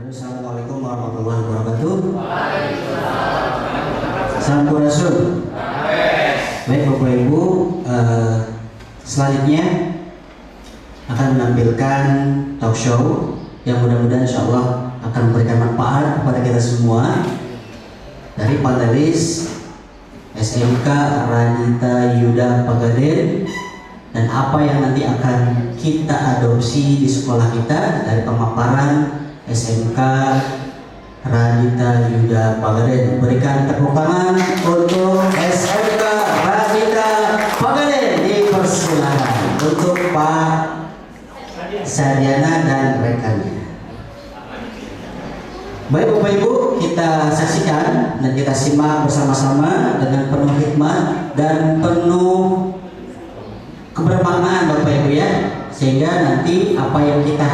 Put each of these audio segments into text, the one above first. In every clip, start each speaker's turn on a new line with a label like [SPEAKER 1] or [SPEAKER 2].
[SPEAKER 1] Assalamualaikum warahmatullahi wabarakatuh. Sampurasun. Baik Bapak Ibu, selanjutnya akan menampilkan talk show yang mudah-mudahan insya Allah akan memberikan manfaat kepada kita semua dari panelis SMK Radita Yuda Pagaden, dan apa yang nanti akan kita adopsi di sekolah kita dari pemaparan SMK Radita Yuda Pagaden. Berikan tepuk tangan untuk SMK Radita Pagaden. Dipersilakan untuk Pak Sadiana dan rekannya. Baik Bapak Ibu, kita saksikan dan kita simak bersama-sama dengan penuh hikmah dan penuh kebermaknaan Bapak Ibu ya, sehingga nanti apa yang kita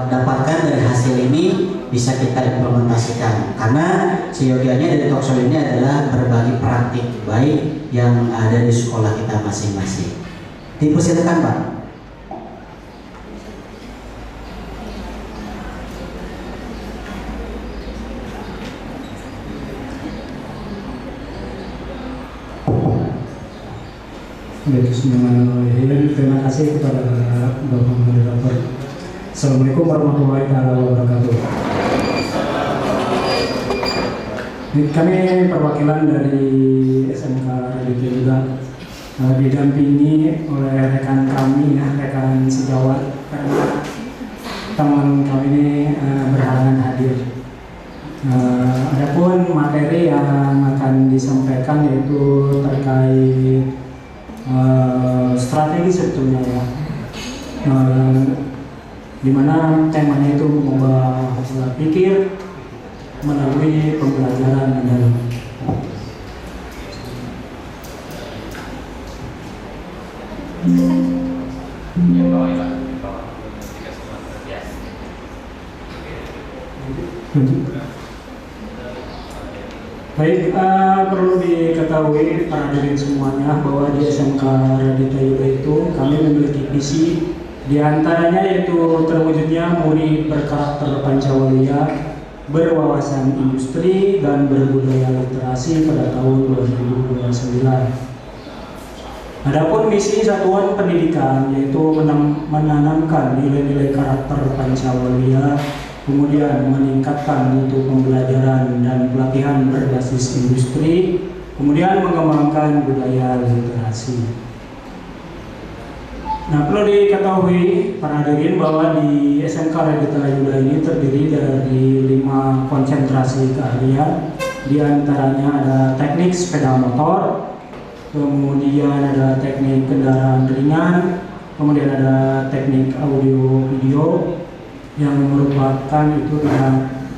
[SPEAKER 1] dapatkan dari hasil ini bisa kita implementasikan, karena seyogianya dari talk show ini adalah berbagi praktik baik yang ada di sekolah kita masing-masing. Dipersilakan Pak.
[SPEAKER 2] Bismillahirrahmanirrahim. Terima kasih kepada Bapak Moderator. Assalamualaikum warahmatullahi wabarakatuh. Kami perwakilan dari SMK Radita Yuda didampingi oleh rekan kami ya, rekan sejawat, karena teman kami ini berhalangan hadir. Adapun materi yang akan disampaikan yaitu terkait strategi sebetulnya ya, dimana temanya itu mengubah pola pikir melalui pembelajaran mendalam. Baik, perlu diketahui para hadirin semuanya bahwa di SMK Radita Yuda itu kami memiliki visi, diantaranya yaitu terwujudnya murid berkarakter Pancawalia, berwawasan industri dan berbudaya literasi pada tahun 2029. Adapun misi satuan pendidikan yaitu menanamkan nilai-nilai karakter Pancawalia, kemudian meningkatkan mutu pembelajaran dan pelatihan berbasis industri, kemudian mengembangkan budaya literasi. Nah, perlu diketahui para hadirin bahwa di SMK Radita Yuda ini terdiri dari 5 konsentrasi keahlian. Di antaranya ada teknik sepeda motor, kemudian ada teknik kendaraan ringan, kemudian ada teknik audio video, yang merupakan itu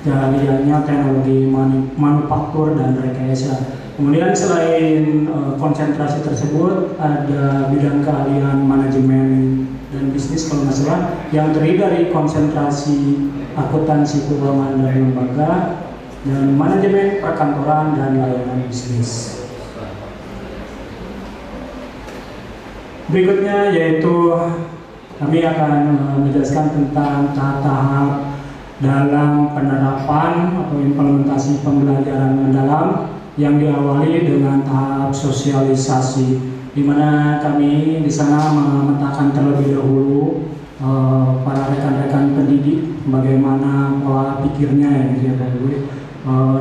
[SPEAKER 2] keahliannya teknologi manufaktur dan rekayasa. Kemudian selain konsentrasi tersebut ada bidang keahlian manajemen dan bisnis kalau nggak salah, yang terdiri dari konsentrasi akuntansi keuangan dan lembaga dan manajemen perkantoran dan layanan bisnis. Berikutnya yaitu kami akan menjelaskan tentang tahap-tahap dalam penerapan atau implementasi pembelajaran mendalam yang diawali dengan tahap sosialisasi, di mana kami di sana memetakan terlebih dahulu para rekan-rekan pendidik bagaimana pola pikirnya ya gitu ya Pak Ibu.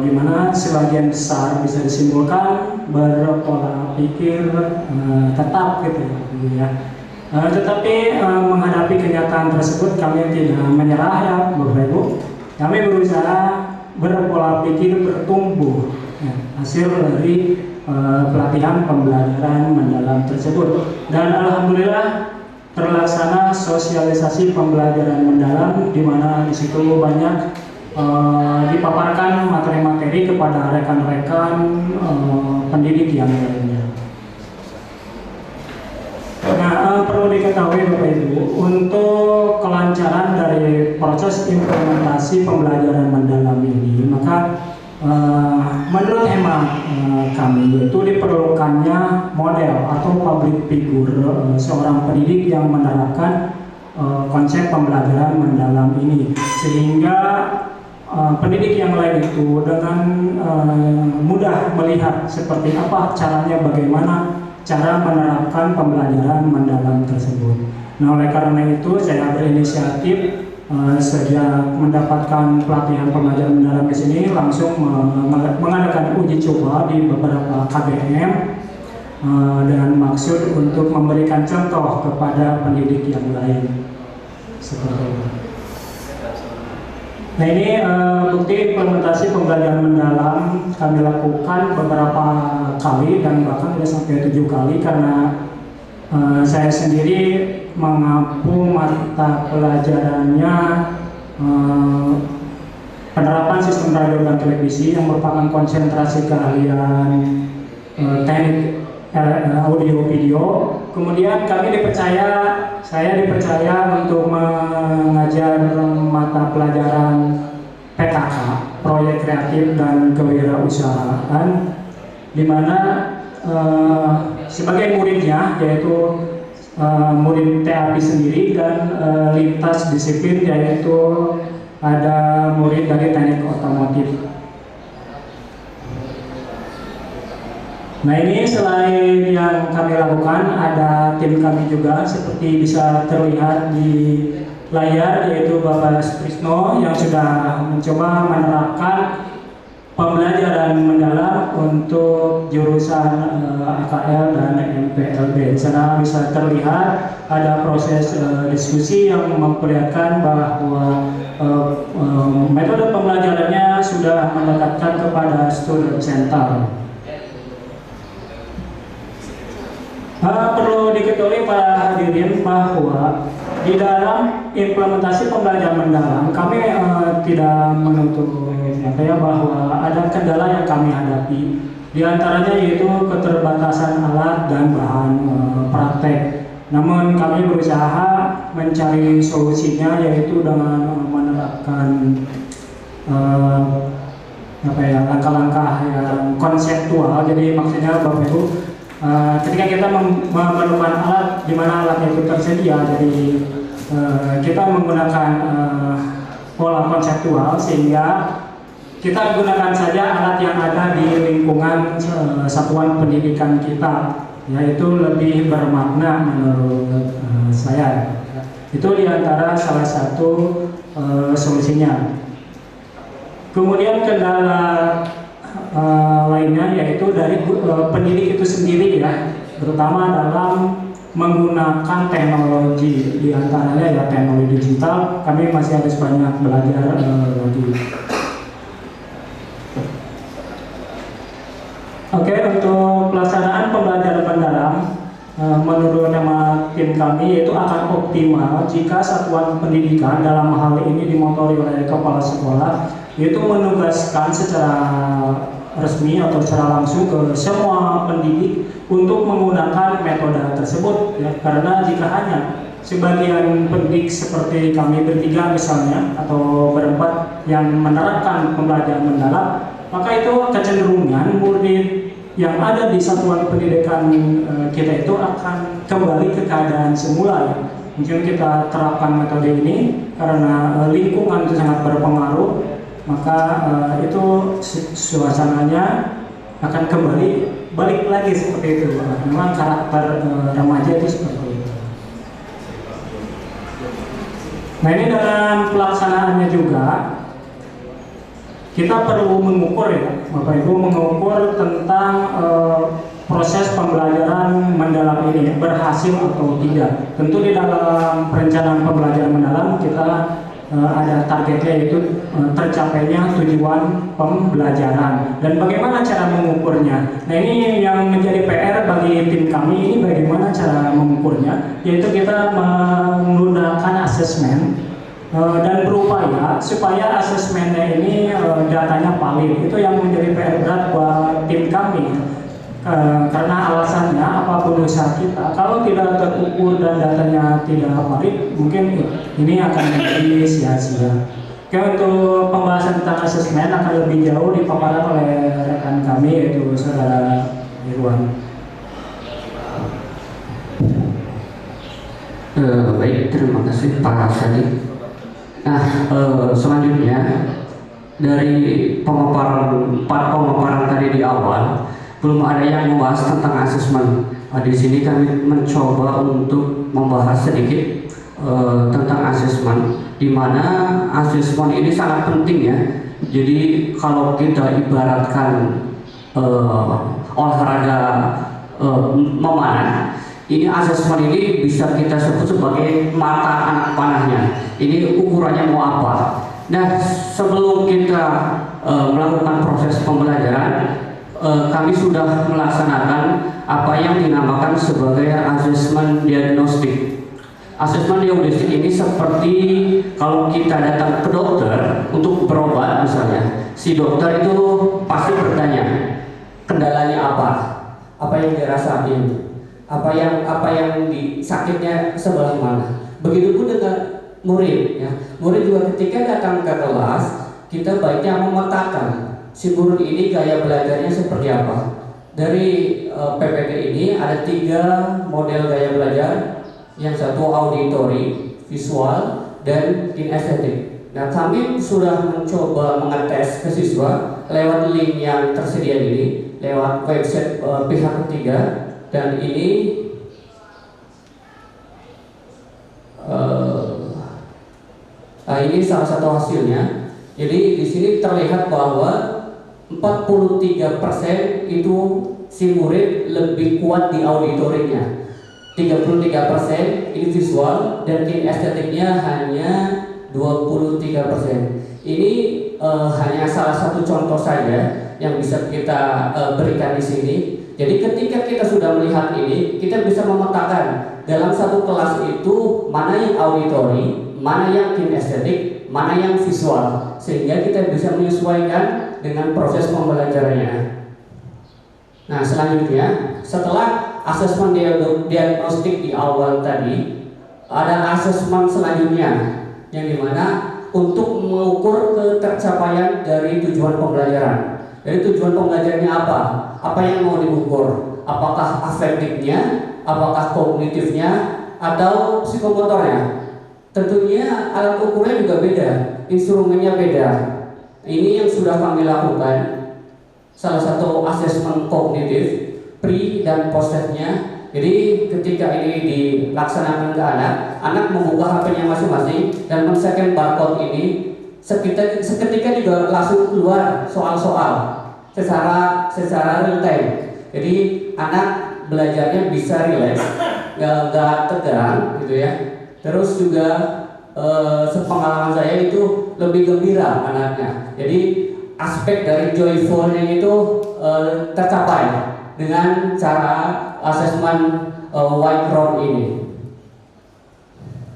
[SPEAKER 2] Di mana sebagian besar bisa disimpulkan berpola pikir tetap gitu ya. Tetapi menghadapi kenyataan tersebut kami tidak menyerah ya Bapak Ibu. Kami berusaha berpola pikir bertumbuh ya, hasil dari pelatihan pembelajaran mendalam tersebut. Dan alhamdulillah terlaksana sosialisasi pembelajaran mendalam, di mana di situ banyak dipaparkan materi-materi kepada rekan-rekan pendidik yang lainnya. Nah, perlu diketahui Bapak Ibu, untuk kelancaran dari proses implementasi pembelajaran mendalam ini, maka menurut hemat kami itu diperlukannya model atau public figure seorang pendidik yang menerapkan konsep pembelajaran mendalam ini, sehingga pendidik yang lain itu dengan mudah melihat seperti apa caranya, bagaimana cara menerapkan pembelajaran mendalam tersebut. Nah, oleh karena itu saya berinisiatif sejak mendapatkan pelatihan pembelajaran mendalam di sini langsung mengadakan uji coba di beberapa KBM dengan maksud untuk memberikan contoh kepada pendidik yang lain seperti itu. Nah, ini bukti implementasi pembelajaran mendalam kami lakukan beberapa kali dan bahkan sudah sampai 7 kali karena saya sendiri mengampu mata pelajarannya penerapan sistem radio dan televisi yang merupakan konsentrasi keahlian teknik audio video. Kemudian saya dipercaya untuk mengajar mata pelajaran PKK, proyek kreatif dan kewirausahaan, di mana sebagai muridnya yaitu murid TAPI sendiri dan lintas disiplin yaitu ada murid dari teknik otomotif. Nah, ini selain yang kami lakukan, ada tim kami juga seperti bisa terlihat di layar, yaitu Bapak Sprisno yang sudah mencoba menerapkan pembelajaran mendalam untuk jurusan AKL dan MPLB. Di sana bisa terlihat ada proses diskusi yang memperlihatkan bahwa metode pembelajarannya sudah mendekatkan kepada student center. Perlu diketahui para hadirin bahwa di dalam implementasi pembelajaran mendalam kami tidak menutup bahwa ada kendala yang kami hadapi. Di antaranya yaitu keterbatasan alat dan bahan praktek. Namun kami berusaha mencari solusinya yaitu dengan menerapkan langkah-langkah yang konseptual. Jadi maksudnya Bapak Ibu, ketika kita memerlukan alat di mana alatnya itu tersedia, jadi kita menggunakan pola konseptual sehingga kita gunakan saja alat yang ada di lingkungan satuan pendidikan kita, yaitu lebih bermakna menurut saya. Itu diantara salah satu solusinya. Kemudian kendala lainnya yaitu dari pendidik itu sendiri ya, terutama dalam menggunakan teknologi, di antaranya ya teknologi digital. Kami masih harus banyak belajar lagi. Oke, untuk pelaksanaan pembelajaran mendalam menurut nama tim kami yaitu akan optimal jika satuan pendidikan dalam hal ini dimotori oleh kepala sekolah yaitu menugaskan secara resmi atau secara langsung ke semua pendidik untuk menggunakan metode tersebut ya, karena jika hanya sebagian pendidik seperti kami bertiga misalnya atau berempat yang menerapkan pembelajaran mendalam, maka itu kecenderungan murid yang ada di satuan pendidikan kita itu akan kembali ke keadaan semula ya. Mungkin kita terapkan metode ini karena lingkungan itu sangat berpengaruh, maka itu suasananya akan kembali balik lagi seperti itu. Memang karakter remaja itu seperti itu. Nah, ini dalam pelaksanaannya juga kita perlu mengukur ya, Bapak Ibu, mengukur tentang proses pembelajaran mendalam ini berhasil atau tidak. Tentu di dalam perencanaan pembelajaran mendalam kita ada targetnya yaitu tercapainya tujuan pembelajaran dan bagaimana cara mengukurnya. Nah, ini yang menjadi PR bagi tim kami, ini bagaimana cara mengukurnya, yaitu kita menggunakan asesmen dan berupaya supaya asesmennya ini datanya valid. Itu yang menjadi PR berat buat tim kami karena alasannya apapun usaha kita kalau tidak terukur dan datanya tidak valid, mungkin ini akan menjadi sia-sia. Oke, untuk pembahasan tentang asesmen akan lebih jauh dipaparkan oleh rekan kami yaitu Saudara Irwan.
[SPEAKER 3] Baik, terima kasih Pak Sadi. Nah, selanjutnya dari pemaparan tadi di awal belum ada yang membahas tentang asesmen. Di sini kami mencoba untuk membahas sedikit tentang asesmen, di mana asesmen ini sangat penting ya. Jadi kalau kita ibaratkan olahraga memanah, ini asesmen ini bisa kita sebut sebagai mata anak panahnya. Ini ukurannya mau apa? Nah, sebelum kita melakukan proses pembelajaran, kami sudah melaksanakan apa yang dinamakan sebagai asesmen diagnostik. Asesmen diagnostik ini seperti kalau kita datang ke dokter untuk berobat misalnya, si dokter itu pasti bertanya kendalanya apa yang dirasain, apa yang di sakitnya sebelah mana. Begitupun dengan murid ya. Murid juga ketika datang ke kelas, kita baiknya memetakan si murid ini gaya belajarnya seperti apa. Dari PPT ini ada 3 model gaya belajar. Yang satu auditory, visual, dan kinestetik. Nah, kami sudah mencoba mengetes ke siswa lewat link yang tersedia ini, lewat website pihak ketiga, dan ini ini salah satu hasilnya. Jadi di sini terlihat bahwa 43% itu si murid lebih kuat di auditorinya, 33% ini visual, dan kinestetiknya hanya 23%. Ini hanya salah satu contoh saja yang bisa kita berikan di sini. Jadi ketika kita sudah melihat ini, kita bisa memetakan dalam satu kelas itu mana yang auditori, mana yang kinestetik, mana yang visual, sehingga kita bisa menyesuaikan dengan proses pembelajarannya. Nah, selanjutnya setelah asesmen diagnostik di awal tadi, ada asesmen selanjutnya yang dimana untuk mengukur ketercapaian dari tujuan pembelajaran. Jadi tujuan pembelajarannya apa? Apa yang mau diukur? Apakah afektifnya, apakah kognitifnya, atau psikomotornya? Tentunya alat ukurnya juga beda, instrumennya beda. Ini yang sudah kami lakukan. Salah satu asesmen kognitif pre dan post testnya. Jadi ketika ini dilaksanakan ke anak membuka HP-nya masing-masing dan men-scan barcode ini, seketika juga langsung keluar soal-soal secara real time. Jadi anak belajarnya bisa rileks, nggak tegang gitu ya. Terus juga sepengalaman saya itu lebih gembira anaknya. Jadi aspek dari joyfulnya itu tercapai dengan cara asesmen white round ini.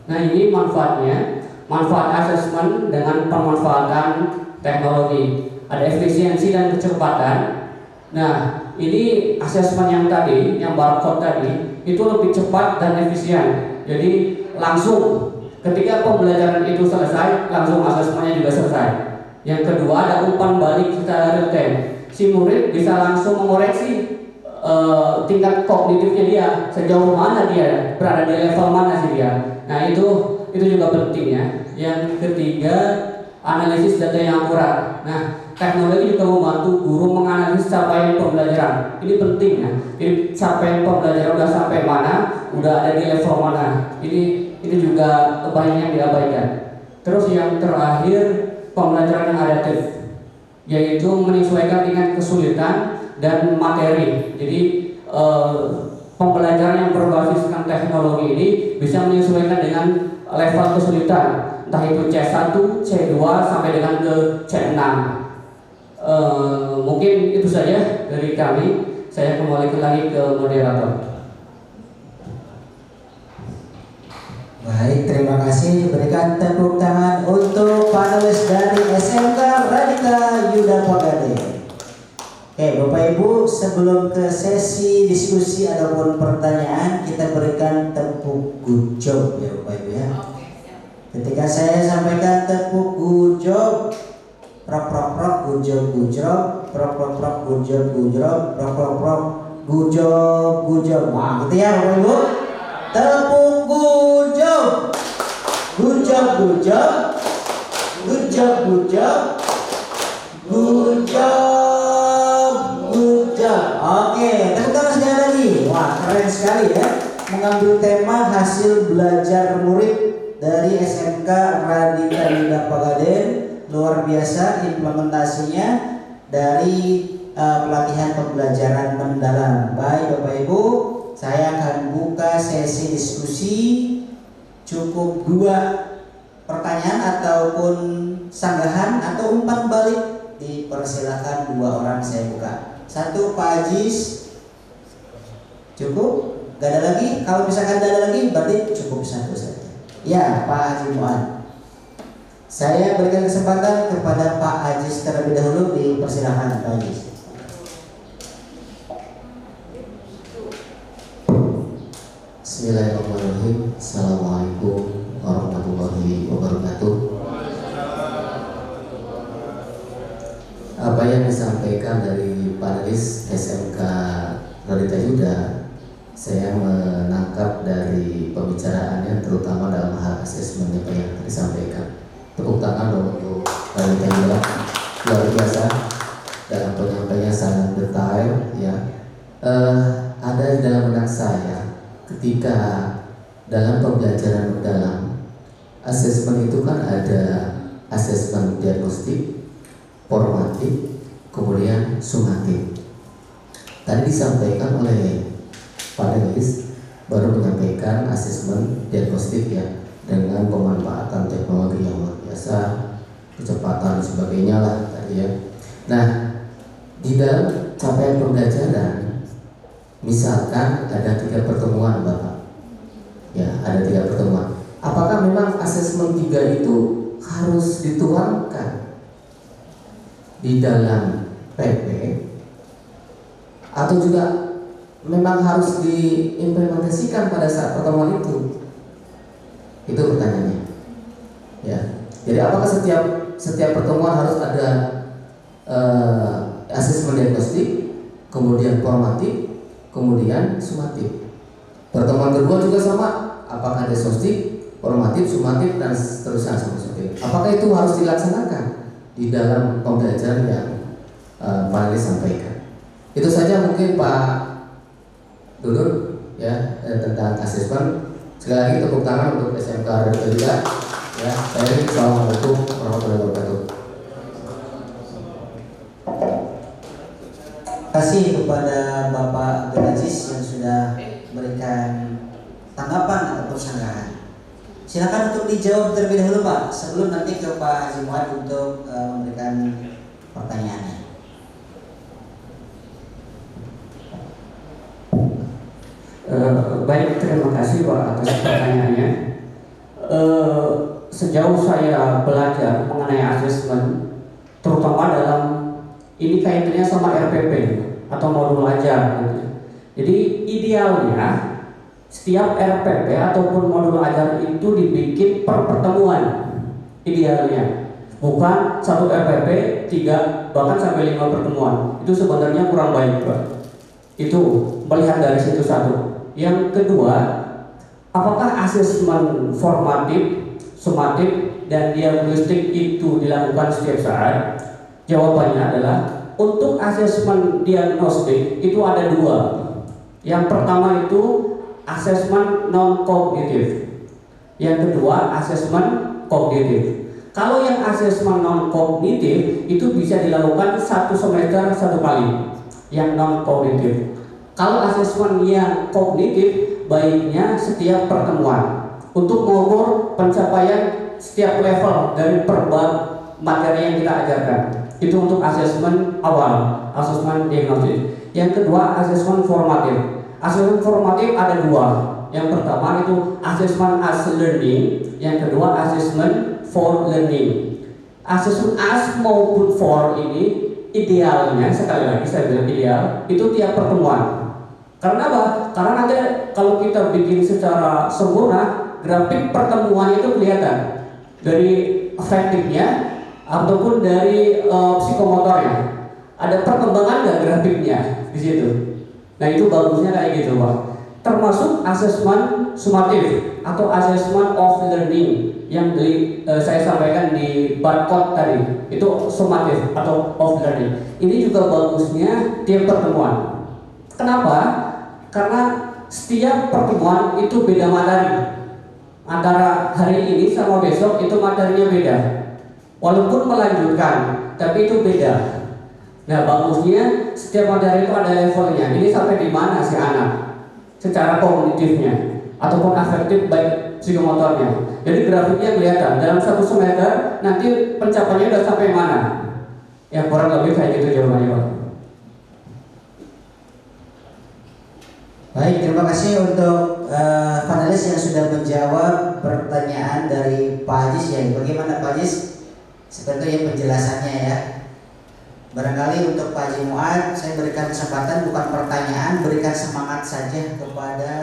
[SPEAKER 3] Nah, ini manfaatnya, manfaat asesmen dengan pemanfaatan teknologi. Ada efisiensi dan kecepatan. Nah, ini asesmen yang tadi, yang barcode tadi, itu lebih cepat dan efisien. Jadi langsung ketika pembelajaran itu selesai, langsung asesmennya juga selesai. Yang kedua, ada umpan balik secara real time. Si murid bisa langsung mengoreksi tingkat kognitifnya dia, sejauh mana dia berada di level mana sih dia. Nah, itu juga penting ya. Yang ketiga, analisis data yang akurat. Nah, teknologi juga membantu guru menganalisis capaian pembelajaran. Ini penting ya. Jadi capaian pembelajaran udah sampai mana, udah ada di level mana. Ini juga banyak yang diabaikan. Terus yang terakhir, pembelajaran yang adaptif, yaitu menyesuaikan dengan kesulitan dan materi. Jadi pembelajaran yang berbasiskan teknologi ini bisa menyesuaikan dengan level kesulitan, entah itu C1, C2 sampai dengan ke C6. Mungkin itu saja dari kami. Saya kembalikan lagi ke moderator.
[SPEAKER 1] Baik, terima kasih. Berikan tepuk tangan untuk panelis dari SMK Radita Yuda Pagade. Oke, Bapak Ibu, sebelum ke sesi diskusi ataupun pertanyaan, kita berikan tepuk gujob ya Bapak Ibu ya. Ketika saya sampaikan tepuk gujob, prok prok prok gujob gujob, prok prok prok gujob gujob, prok prok prok gujob gujob. Nah, gitu ya Bapak Ibu. Tepuk gujob, gujob gujob, gujob gujob, mengambil tema hasil belajar murid dari SMK Radita Dinda Pagaden. Luar biasa implementasinya dari pelatihan pembelajaran mendalam. Baik Bapak Ibu, saya akan buka sesi diskusi. Cukup 2 pertanyaan ataupun sanggahan atau umpan balik. Dipersilakan 2 orang saya buka. 1 Pak Ajis. Cukup? Gak ada lagi? Kalau misalkan gak ada lagi berarti cukup 1 saja. Ya, Pak Haji Muan. Saya berikan kesempatan kepada Pak Ajis terlebih dahulu. Dipersilakan Pak Ajis.
[SPEAKER 4] Bismillahirrahmanirrahim. Assalamualaikum warahmatullahi wabarakatuh. Apa yang disampaikan dari panelis SMK Radita Yuda, saya menangkap dari pembicaraannya terutama dalam hal asesmen yang disampaikan. Tepuk tangan dong untuk Radita Yuda, luar biasa dalam penyampaiannya, sangat detail ya. Ada di dalam benak saya ketika dalam pembelajaran mendalam, asesmen itu kan ada asesmen diagnostik, formatif, kemudian sumatif. Tadi disampaikan oleh panelis baru menyampaikan asesmen diagnostik ya, dengan pemanfaatan teknologi yang luar biasa, kecepatan dan sebagainya lah tadi ya. Nah, di dalam capaian pembelajaran, misalkan ada 3 pertemuan Bapak, ya ada 3 pertemuan. Apakah memang asesmen 3 itu harus dituangkan di dalam PP atau juga memang harus diimplementasikan pada saat pertemuan itu? Itu pertanyaannya. Ya. Jadi apakah setiap pertemuan harus ada asesmen diagnostik, kemudian formatif, kemudian sumatif? Pertemuan kedua juga sama, apakah ada diagnostik, formatif, sumatif dan seterusnya sampai seperti itu? Apakah itu harus dilaksanakan di dalam pembelajaran yang panelis sampaikan? Itu saja mungkin Pak Dudun ya tentang asesmen. Sekali lagi tepuk tangan untuk SMK Radita juga ya. Assalamualaikum warahmatullahi wabarakatuh.
[SPEAKER 1] Terima kasih kepada Bapak Abdul Aziz yang sudah memberikan tanggapan ataupun sanggahan. Silakan untuk dijawab terlebih dahulu Pak, sebelum nanti ke Pak Haji Muhammad untuk memberikan pertanyaannya.
[SPEAKER 3] Baik, terima kasih Pak atas pertanyaannya. Sejauh saya belajar mengenai asesmen, terutama dalam ini kaitannya sama RPP atau modul ajar gitu. Jadi idealnya setiap RPP ataupun modul ajar itu dibikin per pertemuan idealnya, bukan 1 RPP 3 bahkan sampai 5 pertemuan. Itu sebenarnya kurang baik Pak. Itu melihat dari situ satu. Yang kedua, apakah asesmen formatif, sumatif dan diagnostik itu dilakukan setiap saat? Jawabannya adalah untuk asesmen diagnostik itu ada 2. Yang pertama itu asesmen non kognitif. Yang kedua asesmen kognitif. Kalau yang asesmen non kognitif itu bisa dilakukan 1 semester 1 kali. Yang non kognitif. Kalau asesmen yang kognitif baiknya setiap pertemuan untuk mengukur pencapaian setiap level dari perbab materi yang kita ajarkan. Itu untuk asesmen awal, asesmen diagnostik. Yang kedua asesmen formatif. Asesmen formatif ada 2. Yang pertama itu asesmen as learning, yang kedua asesmen for learning. Asesmen as maupun for ini idealnya, sekali lagi saya bilang ideal, itu tiap pertemuan. Karena apa? Karena nanti kalau kita bikin secara sempurna, grafik pertemuan itu kelihatan dari efektifnya ataupun dari psikomotornya. Ada perkembangan nggak grafiknya di situ? Nah itu bagusnya kayak gitu Pak. Termasuk asesmen sumatif atau asesmen of learning yang saya sampaikan di barcode tadi, itu sumatif atau of learning. Ini juga bagusnya tiap pertemuan. Kenapa? Karena setiap pertemuan itu beda materi. Antara hari ini sama besok itu materinya beda. Walaupun melanjutkan, tapi itu beda. Nah, bagusnya setiap materi itu ada levelnya. Ini sampai di mana si anak secara kognitifnya ataupun afektif baik psikomotornya. Jadi grafiknya kelihatan dalam satu semester nanti pencapaiannya udah sampai mana. Ya kurang lebih kayak gitu jawabannya, Pak.
[SPEAKER 1] Baik, terima kasih untuk panelis yang sudah menjawab pertanyaan dari Pak Ajis ya. Bagaimana Pak Ajis? Seperti penjelasannya ya. Barangkali untuk Pak Haji Muad, saya berikan kesempatan bukan pertanyaan, berikan semangat saja kepada